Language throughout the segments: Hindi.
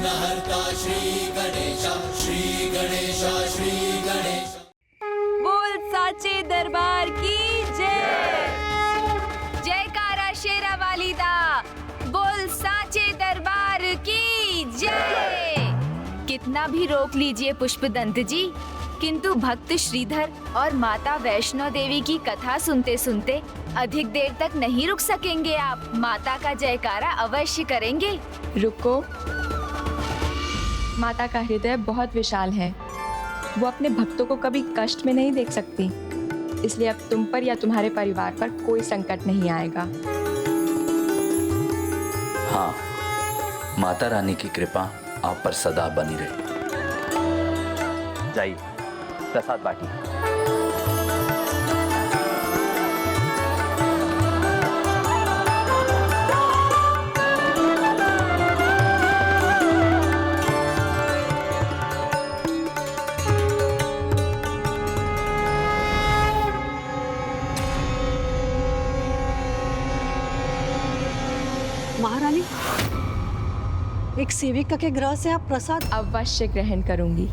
विघ्नहर्ता श्री गणेश, श्री गणेश, श्री गणेश। बोल साचे दरबार की जय। जयकारा शेरा वाली दा। बोल साचे दरबार की जय। कितना भी रोक लीजिए पुष्पदंत जी, किंतु भक्त श्रीधर और माता वैष्णो देवी की कथा सुनते सुनते अधिक देर तक नहीं रुक सकेंगे आप। माता का जयकारा अवश्य करेंगे। रुको, माता का हृदय बहुत विशाल है, वो अपने भक्तों को कभी कष्ट में नहीं देख सकती, इसलिए अब तुम पर या तुम्हारे परिवार पर कोई संकट नहीं आएगा। हाँ, माता रानी की कृपा आप पर सदा बनी रहे। जाइए, प्रसाद बांटिए। महारानी, एक सेविका के ग्रह से आप प्रसाद अवश्य ग्रहण करूंगी।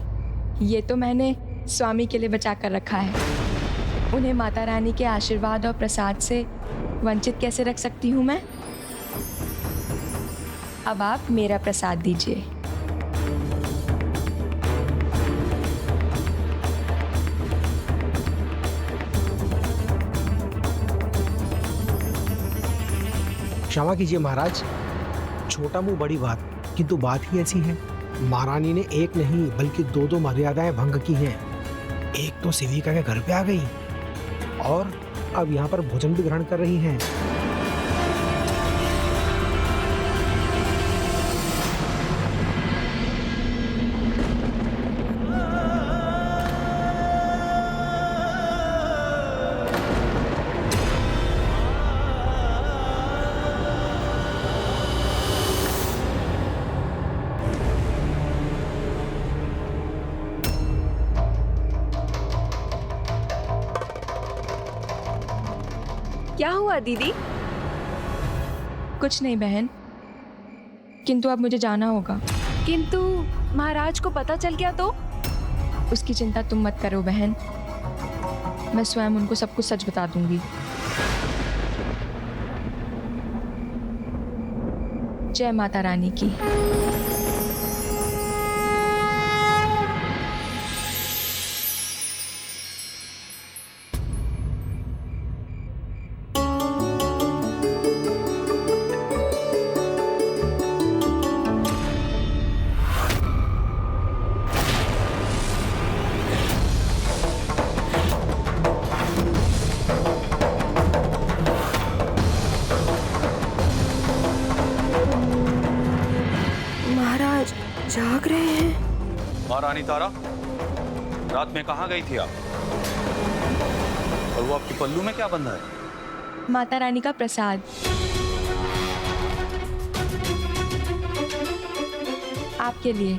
ये तो मैंने स्वामी के लिए बचा कर रखा है। उन्हें माता रानी के आशीर्वाद और प्रसाद से वंचित कैसे रख सकती हूँ मैं? अब आप मेरा प्रसाद दीजिए। क्षमा कीजिए महाराज, छोटा मुंह बड़ी बात, किंतु बात ही ऐसी है। महारानी ने एक नहीं बल्कि दो मर्यादाएं भंग की हैं। एक तो सेविका के घर पे आ गई और अब यहाँ पर भोजन भी ग्रहण कर रही हैं। क्या हुआ दीदी? कुछ नहीं बहन, किंतु अब मुझे जाना होगा। किंतु महाराज को पता चल गया तो? उसकी चिंता तुम मत करो बहन, मैं स्वयं उनको सब कुछ सच बता दूंगी। जय माता रानी की। जाग रहे हैं। महारानी तारा, रात में कहाँ गई थी आप? और वो आपके पल्लू में क्या बंधा है? माता रानी का प्रसाद। आपके लिए।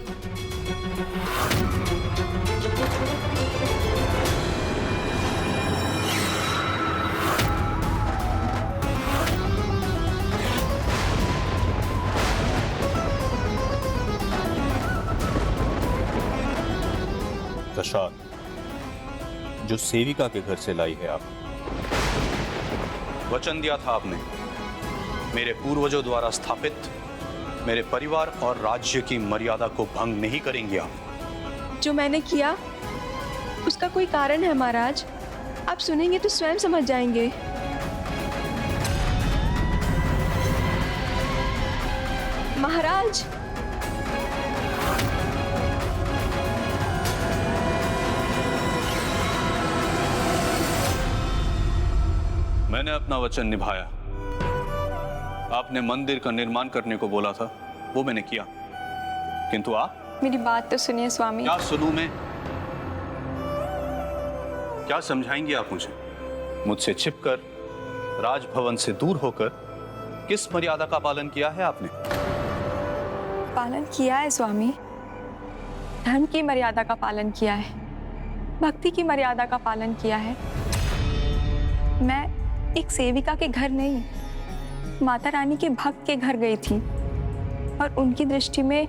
प्रसाद जो सेविका के घर से लाई है आप। वचन दिया था आपने, मेरे पूर्वजों द्वारा स्थापित मेरे परिवार और राज्य की मर्यादा को भंग नहीं करेंगे आप। जो मैंने किया उसका कोई कारण है महाराज, आप सुनेंगे तो स्वयं समझ जाएंगे। महाराज, मैंने अपना वचन निभाया। आपने मंदिर का निर्माण करने को बोला था, वो मैंने किया, किंतु आप। मेरी बात तो सुनिए स्वामी। क्या सुनूं मैं? क्या समझाएंगे आप मुझे? मुझसे छिपकर, राजभवन से दूर होकर किस मर्यादा का पालन किया है आपने? पालन किया है स्वामी, धर्म की मर्यादा का पालन किया है, भक्ति की मर्यादा का पालन किया है। मैं एक सेविका के घर नहीं, माता रानी के भक्त के घर गई थी और उनकी दृष्टि में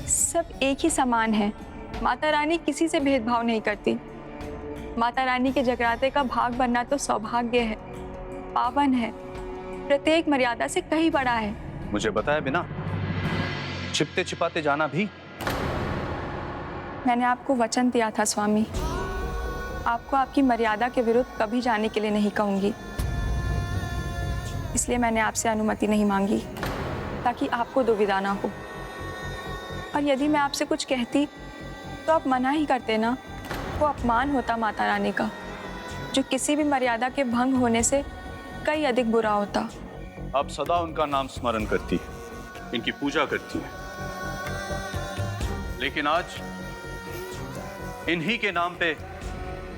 सब एक ही समान है। माता रानी किसी से भेदभाव नहीं करती। माता रानी के जगराते का भाग बनना तो सौभाग्य है, पावन है, प्रत्येक मर्यादा से कहीं बड़ा है। मुझे बताए बिना छिपते छिपाते जाना भी? मैंने आपको वचन दिया था स्वामी, आपको आपकी मर्यादा के विरुद्ध कभी जाने के लिए नहीं कहूंगी। इसलिए मैंने आपसे अनुमति नहीं मांगी ताकि आपको दुविधा ना हो। और यदि मैं आपसे कुछ कहती तो आप मना ही करते ना, वो अपमान होता माता रानी का, जो किसी भी मर्यादा के भंग होने से कई अधिक बुरा होता। आप सदा उनका नाम स्मरण करती है, इनकी पूजा करती है, लेकिन आज इन्हीं के नाम पे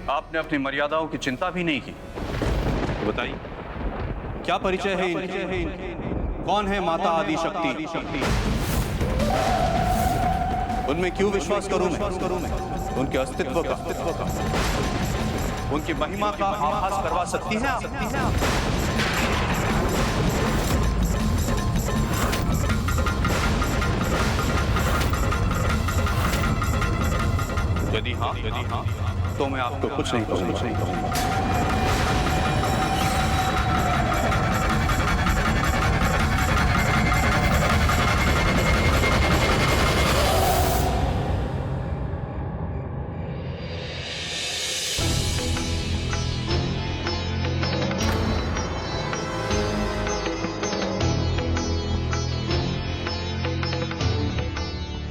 आपने अपनी मर्यादाओं की चिंता भी नहीं की। तो बताइए क्या परिचय है इनकी? कौन है माता आदि शक्ति? उनमें क्यों विश्वास करूं मैं? उनके अस्तित्व का, उनकी महिमा का आभास करवा सकती हैं आप? यदि हाँ तो मैं आपको कुछ नहीं कहूंगा।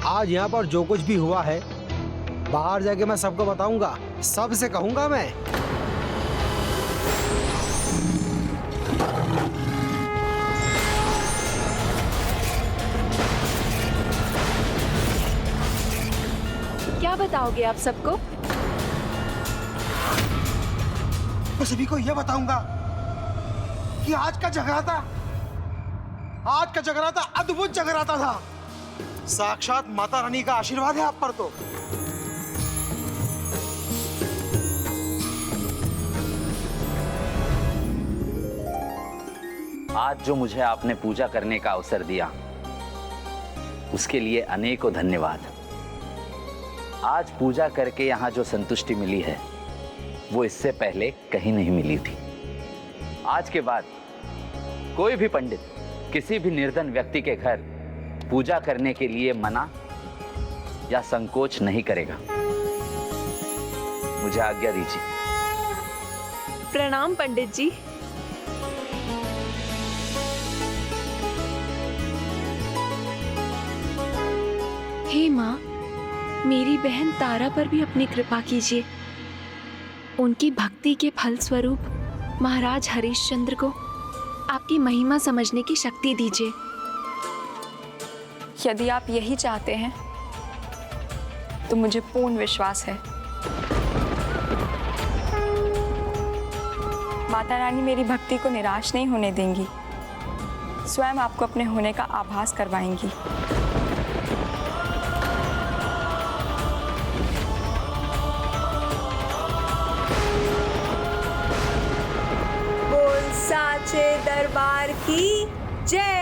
आज यहाँ पर जो कुछ भी हुआ है बाहर जाके मैं सबको बताऊंगा, सबसे कहूंगा मैं। क्या बताओगे आप सबको? मैं सभी को यह बताऊंगा कि आज का जगराता अद्भुत जगराता था। साक्षात माता रानी का आशीर्वाद है आप पर। तो आज जो मुझे आपने पूजा करने का अवसर दिया उसके लिए अनेकों धन्यवाद। आज पूजा करके यहाँ जो संतुष्टि मिली है वो इससे पहले कहीं नहीं मिली थी। आज के बाद कोई भी पंडित किसी भी निर्धन व्यक्ति के घर पूजा करने के लिए मना या संकोच नहीं करेगा। मुझे आज्ञा दीजिए। प्रणाम पंडित जी। हे माँ, मेरी बहन तारा पर भी अपनी कृपा कीजिए। उनकी भक्ति के फल स्वरूप महाराज हरिश्चंद्र को आपकी महिमा समझने की शक्ति दीजिए। यदि आप यही चाहते हैं तो मुझे पूर्ण विश्वास है माता रानी मेरी भक्ति को निराश नहीं होने देंगी, स्वयं आपको अपने होने का आभास करवाएंगी। बोल साचे दरबार की जय।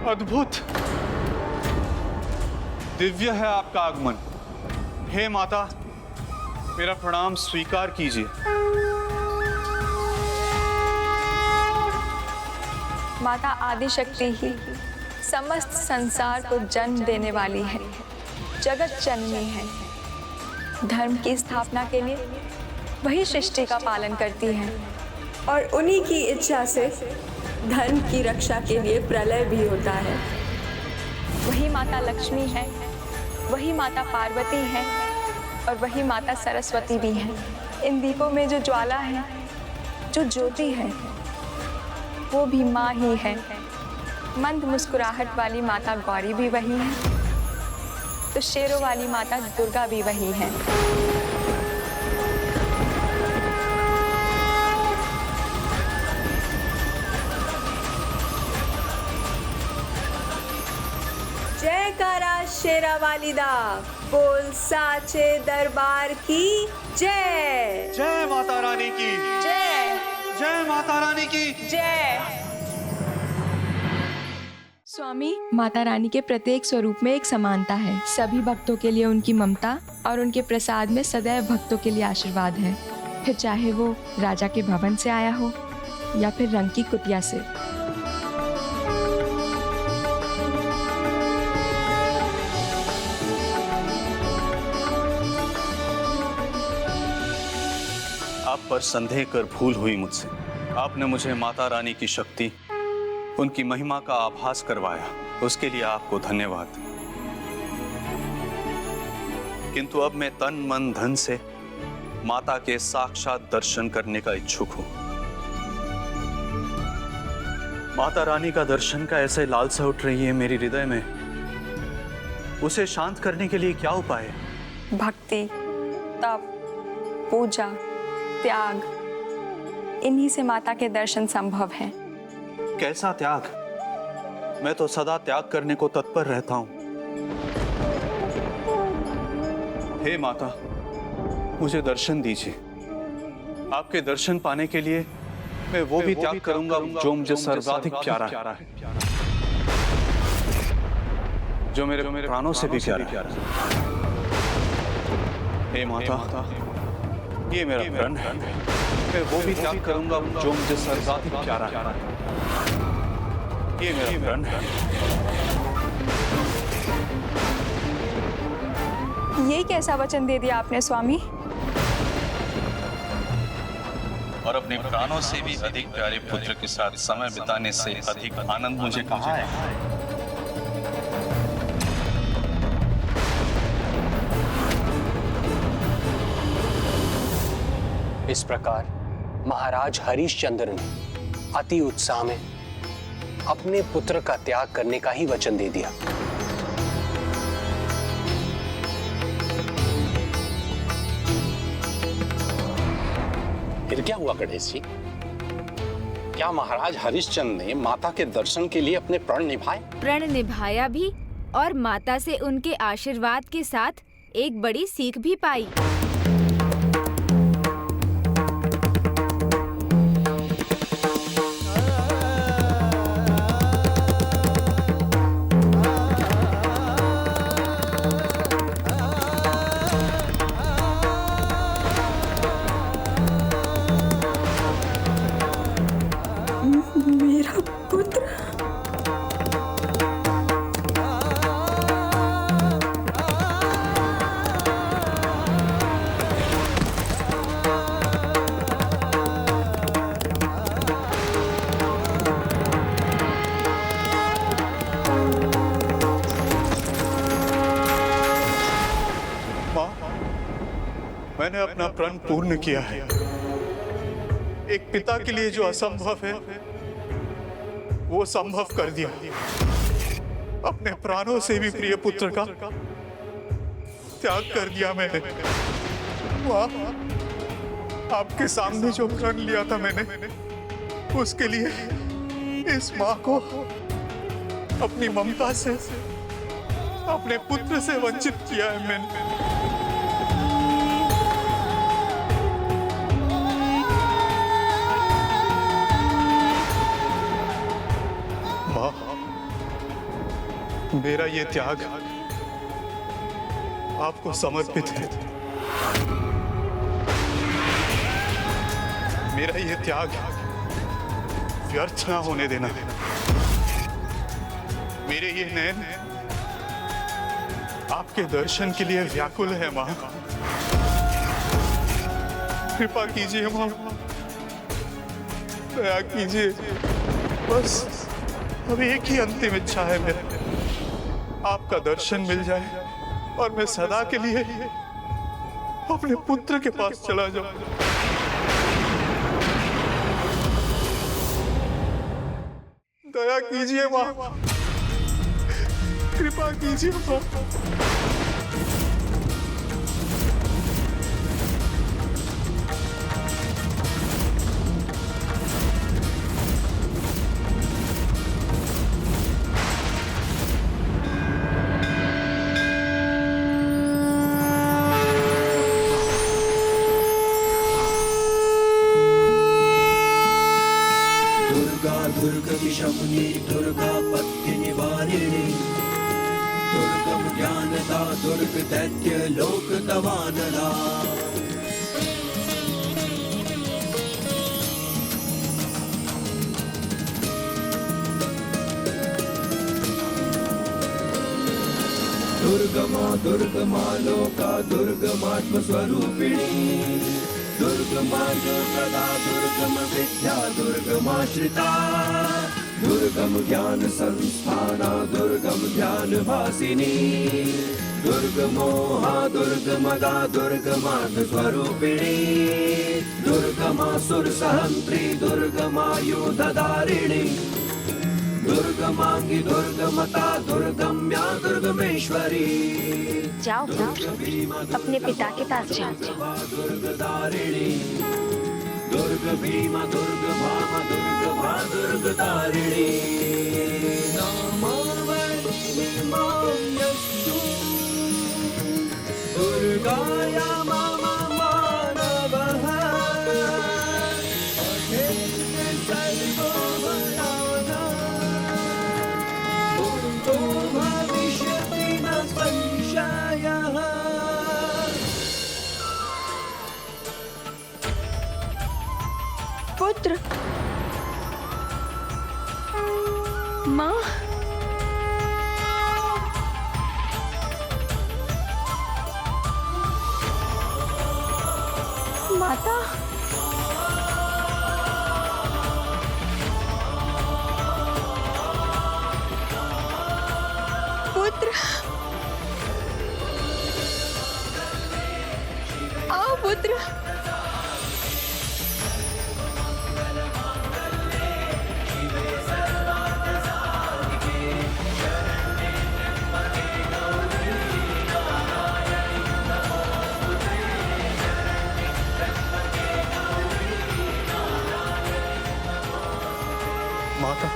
अद्भुत, दिव्य है आपका आगमन। हे माता, मेरा प्रणाम स्वीकार कीजिए। माता आदिशक्ति ही समस्त संसार को जन्म देने वाली है, जगत जननी है। धर्म की स्थापना के लिए वही सृष्टि का पालन करती है और उन्हीं की इच्छा से धर्म की रक्षा के लिए प्रलय भी होता है। वही माता लक्ष्मी है, वही माता पार्वती है और वही माता सरस्वती भी है। इन दीपों में जो ज्वाला है, जो ज्योति है, वो भी माँ ही है। मंद मुस्कुराहट वाली माता गौरी भी वही है, तो शेरों वाली माता दुर्गा भी वही है। जयकारा शेरा वालीदा, बोल साचे दरबार की जय। जय माता रानी की जय। जय माता रानी की जय। स्वामी, माता रानी के प्रत्येक स्वरूप में एक समानता है। सभी भक्तों के लिए उनकी ममता और उनके प्रसाद में सदैव भक्तों के लिए आशीर्वाद है, फिर चाहे वो राजा के भवन से आया हो या फिर रंग की कुटिया से। आप पर संदेह कर भूल हुई मुझसे। आपने मुझे माता रानी की शक्ति, उनकी महिमा का आभास करवाया, उसके लिए आपको धन्यवाद। किंतु अब मैं तन मन धन से माता के साक्षात दर्शन करने का इच्छुक हूं। माता रानी का दर्शन का ऐसे लालसा उठ रही है मेरी हृदय में, उसे शांत करने के लिए क्या उपाय है? भक्ति, तप, पूजा, त्याग, इन्हीं से माता के दर्शन संभव है। कैसा त्याग? मैं तो सदा त्याग करने को तत्पर रहता हूं। हे माता, मुझे दर्शन दीजिए। आपके दर्शन पाने के लिए मैं वो भी त्याग करूंगा जो मुझे सर्वाधिक प्यारा है, जो मेरे प्राणों से भी प्यारा है। हे माता, ये मेरा प्रण है। मैं वो भी त्याग करूंगा जो मुझे सर्वाधिक प्यारा है। ये मेरा प्रण है। ये कैसा वचन दे दिया आपने स्वामी? और अपने प्राणों से भी अधिक प्यारे पुत्र के साथ समय बिताने से अधिक आनंद मुझे कहाँ है? इस प्रकार महाराज हरिश्चंद्र ने अति उत्साह में अपने पुत्र का त्याग करने का ही वचन दे दिया। फिर क्या हुआ गणेश जी? क्या महाराज हरिश्चंद्र ने माता के दर्शन के लिए अपने प्रण निभाए? प्रण निभाया भी और माता से उनके आशीर्वाद के साथ एक बड़ी सीख भी पाई। मेरा पुत्र। माँ, मैंने अपना प्रण पूर्ण किया है। एक पिता के लिए जो असंभव है वो संभव कर दिया। अपने प्राणों से भी प्रिय पुत्र का त्याग कर दिया मैंने। वाह, आपके सामने जो प्रण लिया था मैंने, उसके लिए इस माँ को अपनी ममता से, अपने पुत्र से वंचित किया है मैंने। मेरा ये त्याग आपको समर्पित है। मेरा ये त्याग व्यर्थ ना होने देना। मेरे ये नैन आपके दर्शन के लिए व्याकुल है माँ। कृपा कीजिए माँ, दया कीजिए। बस अब एक ही अंतिम इच्छा है मेरी, आपका दर्शन मिल जाए और मैं सदा के लिए अपने पुत्र के पास चला जाऊं। दया कीजिए माँ, कृपा कीजिए माँ। दुर्गतिशमुनि दुर्गा पत्य निवारिणी दुर्गम ज्ञानदा दुर्ग दैत्य लोक दवानला। दुर्गमा दुर्गमा लोका दुर्गमात्म स्वरूपिणी दुर्गमा दुर्गदा दुर्गम विद्या दुर्गमाश्रिता दुर्गम ज्ञान संस्थाना दुर्गम ध्यान वासिनी दुर्गमोहा दुर्गमदा दुर्गमार्ग स्वरूपिणी दुर्गमासुर सहंत्री दुर्गमायुधधारिणी दुर्गमांगी दुर्गमता दुर्गम्या दुर्गमेश्वरी। जाओ अपने पिता के पास जाओ। दुर्गधारिणी दुर्ग भीमा दुर्ग भामा दुर्ग भा दुर्गधारिणी नामावली मायस्तु दुर्गाया मामा मानवः अखेर सर्वोपराधा उर्तो भविष्यति न संशयः। पुत्र, माँ, माता, पुत्र, आओ पुत्र। माता,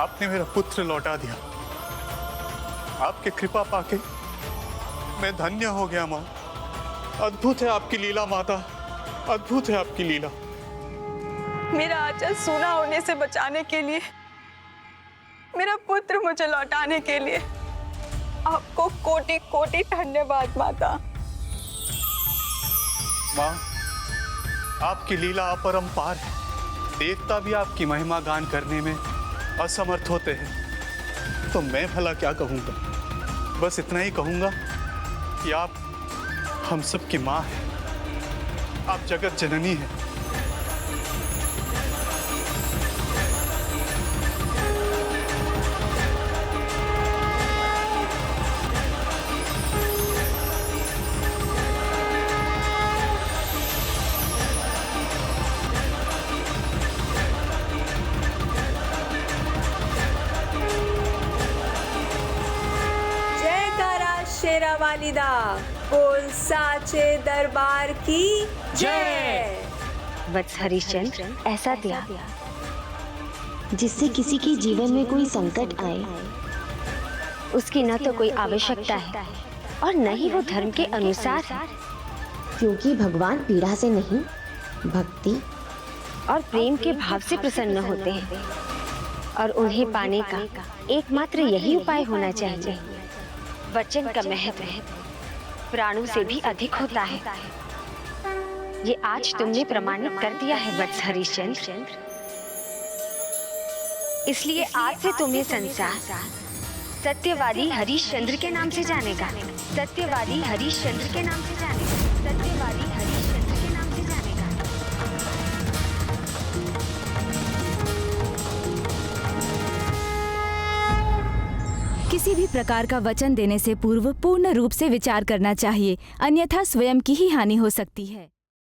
आपने मेरा पुत्र लौटा दिया। आपकी कृपा पाके मैं धन्य हो गया माँ। अद्भुत है आपकी लीला माता, अद्भुत है आपकी लीला। मेरा आंचल सूना होने से बचाने के लिए, मेरा पुत्र मुझे लौटाने के लिए आपको कोटि कोटि धन्यवाद माता। माँ, आपकी लीला अपरंपार है। देवता भी आपकी महिमा गान करने में असमर्थ होते हैं, तो मैं भला क्या कहूँगा। बस इतना ही कहूँगा कि आप हम सब की माँ हैं, आप जगत जननी हैं। शेरा वालिदा, बोल साचे दरबार की जय। वत्स हरिश्चंद्र, ऐसा दिया जिससे किसी के जीवन में कोई संकट आए, उसकी न तो कोई आवश्यकता है और न ही वो धर्म के अनुसार है, क्योंकि भगवान पीड़ा से नहीं, भक्ति और प्रेम के भाव से प्रसन्न होते हैं और उन्हें पाने का एकमात्र यही उपाय होना चाहिए। वचन का महत्व प्राणों से भी अधिक होता है। ये आज तुमने प्रमाणित कर दिया है वत्स हरिश्चंद्र। इसलिए आज से तुम्हें संसार सत्यवादी हरिश्चंद्र के नाम से जानेगा। सत्यवादी हरिश्चंद्र के नाम से जानेगा। सत्यवादी हरिश्चंद्र के नाम से जानेगा। किसी भी प्रकार का वचन देने से पूर्व पूर्ण रूप से विचार करना चाहिए, अन्यथा स्वयं की ही हानि हो सकती है।